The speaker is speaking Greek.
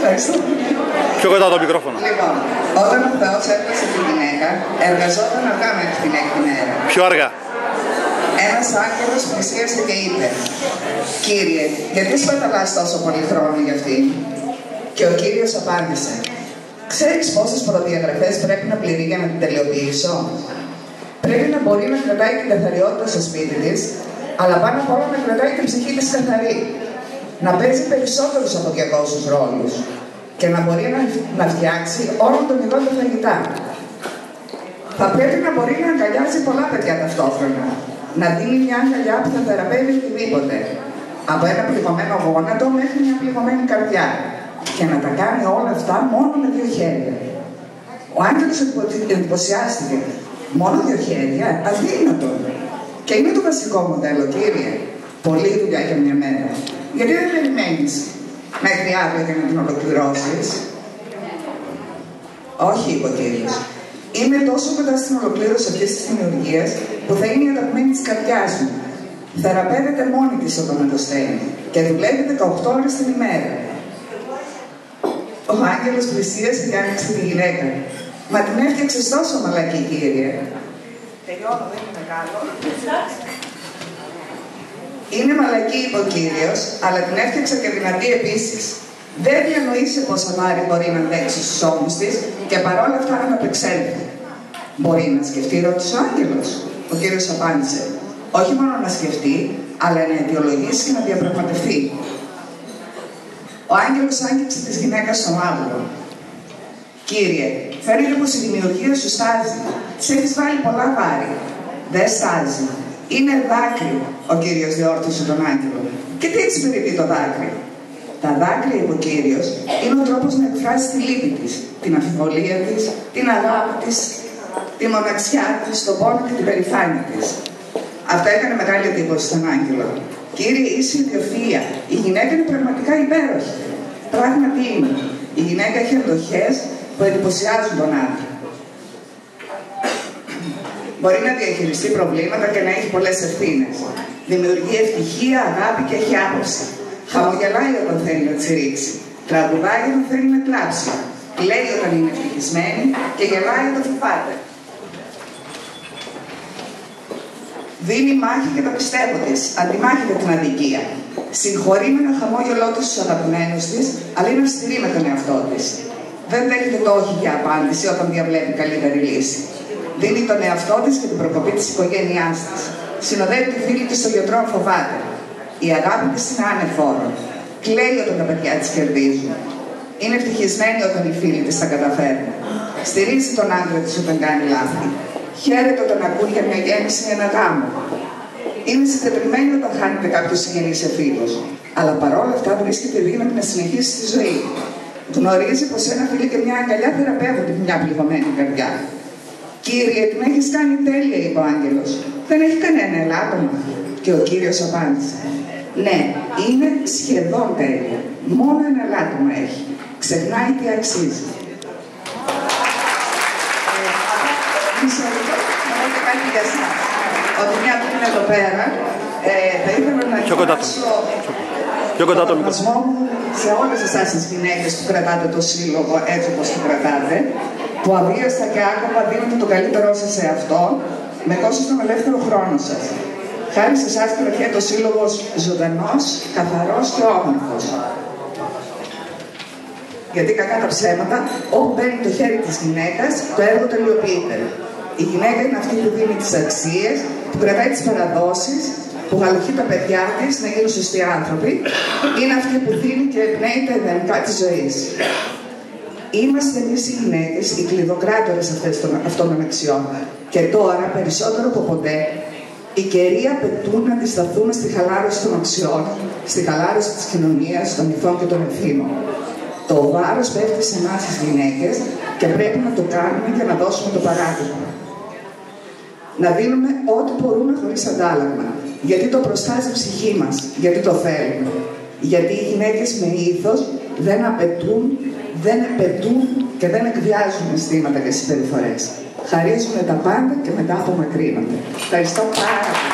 Ευχαριστώ. Πιο κοντά το μικρόφωνο. Λοιπόν, όταν ο Θεός έπλασε τη γυναίκα, εργαζόταν αργά μέχρι την έκτη μέρα. Πιο αργά. Ένας άγγελος πλησίασε και είπε: Κύριε, γιατί σπαταλάς τόσο πολύ χρόνο για αυτήν? Και ο Κύριος απάντησε: Ξέρεις πόσες προδιαγραφές πρέπει να πληρεί για να την τελειοποιήσω? Πρέπει να μπορεί να κρατάει την καθαριότητα στο σπίτι της, αλλά πάνω απ' όλα να κρατάει την ψυχή της καθαρή. Να παίζει περισσότερους από 200 ρόλους και να μπορεί να φτιάξει όλων των ειδών τα φαγητά. Θα πρέπει να μπορεί να αγκαλιάζει πολλά παιδιά ταυτόχρονα. Να δίνει μια αγκαλιά που θα θεραπεύει οτιδήποτε. Από ένα πληγωμένο γόνατο μέχρι μια πληγωμένη καρδιά. Και να τα κάνει όλα αυτά μόνο με 2 χέρια. Ο άγγελος εντυπωσιάστηκε. Μόνο 2 χέρια, αδύνατο. Και είναι το βασικό μοντέλο, κύριε. Πολλή δουλειά για μια μέρα. Γιατί δεν περιμένεις μέχρι αύριο για να την ολοκληρώσεις? Όχι, είπε ο Κύριος. Είμαι τόσο κοντά στην ολοκλήρωση αυτής της δημιουργίας που θα είναι η αγαπημένη της καρδιάς μου. Θεραπεύεται μόνη της όταν με το στέλνει και δουλεύει 18 ώρες την ημέρα. Ο άγγελος πλησίασε και άνοιξε τη γυναίκα. Μα την έφτιαξες τόσο μαλακή, κύριε. Τελειώνω, δεν είναι καλό. Είναι μαλακή, είπε ο Κύριος, αλλά την έφτιαξα και δυνατή επίσης. Δεν διανοείσαι πόσα βάρη μπορεί να αντέξει στους ώμους της και παρόλα αυτά να απεξέλθει. Μπορεί να σκεφτεί, ρώτησε ο άγγελος. Ο Κύριος απάντησε: Όχι μόνο να σκεφτεί, αλλά να αιτιολογήσει και να διαπραγματευτεί. Ο άγγελος άγγιξε της γυναίκας στο μαύρο. Κύριε, φαίνεται πως η δημιουργία σου στάζει. Της έχεις βάλει πολλά βάρη. Δεν στάζει. Είναι δάκρυ, ο Κύριος διόρθωσε τον άγγελο. Και τι εξυπηρετεί το δάκρυ? Τα δάκρυα, είπε ο Κύριος, είναι ο τρόπος να εκφράσει τη λύπη της, την αμφιβολία της, την αγάπη της, τη μοναξιά της, τον πόνο και την περηφάνεια της. Αυτά έκανε μεγάλη εντύπωση στον άγγελο. Κύριε, είσαι ιδιοφυΐα. Η γυναίκα είναι πραγματικά υπέροχη. Πράγματι είναι. Η γυναίκα έχει αντοχές που εντυπωσιάζουν τον άντρα. Μπορεί να διαχειριστεί προβλήματα και να έχει πολλές ευθύνες. Δημιουργεί ευτυχία, αγάπη και έχει άποψη. Χαμογελάει όταν θέλει να τσιρίξει. Τραγουδάει όταν θέλει να κλάψει. Λέει όταν είναι ευτυχισμένη και γελάει όταν φοβάται. Δίνει μάχη για το πιστεύω της, αντιμάχη για την αδικία. Συγχωρεί με ένα χαμόγελό της στους αγαπημένους της, αλλά είναι αυστηρή με τον εαυτό της. Δεν δέχεται το όχι για απάντηση όταν διαβλέπει καλύτερη λύση. Δίνει τον εαυτό της και την προκοπή της οικογένειάς της. Συνοδεύει τη φίλη της στο γιατρό αν φοβάται. Η αγάπη της είναι άνεφόρο. Κλαίει όταν τα παιδιά της κερδίζουν. Είναι ευτυχισμένη όταν οι φίλοι της τα καταφέρνουν. Στηρίζει τον άντρα της όταν κάνει λάθη. Χαίρεται όταν ακούει για μια γέννηση ή ένα γάμο. Είναι συντετριμένη όταν χάνεται κάποιος συγγενής σε φίλος. Αλλά παρόλα αυτά βρίσκεται δύναμη να συνεχίσει τη ζωή. Γνωρίζει πως ένα φίλο και μια αγκαλιά θεραπεύουν μια πληγωμένη καρδιά. Κύριε, την έχεις κάνει τέλεια, είπε ο άγγελος. Δεν έχει κανένα ελάττωμα. Και ο Κύριος απάντησε: Ναι, είναι σχεδόν τέλεια. Μόνο ένα ελάττωμα έχει. Ξεχνάει τι αξίζει. Να πω και κάτι για εσάς. Ότι μια που είναι εδώ πέρα, θα ήθελα να εκφράσω το θαυμασμό μου σε όλες εσάς τις γυναίκες που κρατάτε το σύλλογο έτσι όπως το κρατάτε, που αβίαστα και άκοπα δίνετε το καλύτερό σας σε αυτό, με κόστος τον ελεύθερο χρόνο σας. Χάρη σε εσάς κρατιέται ο σύλλογος ζωντανός, καθαρός και όμορφος. Γιατί κακά τα ψέματα, όπου μπαίνει το χέρι της γυναίκας, το έργο τελειοποιείται. Η γυναίκα είναι αυτή που δίνει τις αξίες, που κρατάει τις παραδόσεις, που γαλουχεί τα παιδιά της να γίνουν σωστοί άνθρωποι. Είναι αυτή που δίνει και εμπνέει τα ιδανικά της ζωής. Είμαστε εμείς οι γυναίκες οι κλειδοκράτορες αυτών των αξιών. Και τώρα, περισσότερο από ποτέ, οι καιροί απαιτούν να αντισταθούμε στη χαλάρωση των αξιών, στη χαλάρωση της κοινωνίας, των ηθών και των ευθύνων. Το βάρος πέφτει σε εμάς τις γυναίκες και πρέπει να το κάνουμε για να δώσουμε το παράδειγμα. Να δίνουμε ό,τι μπορούμε χωρίς αντάλλαγμα. Γιατί το προστάζει η ψυχή μας, γιατί το θέλουμε. Γιατί οι γυναίκες με ήθος δεν απαιτούν και δεν εκβιάζουν αισθήματα και συμπεριφορές. Χαρίζουν τα πάντα και μετά απομακρύνονται. Ευχαριστώ πάρα πολύ.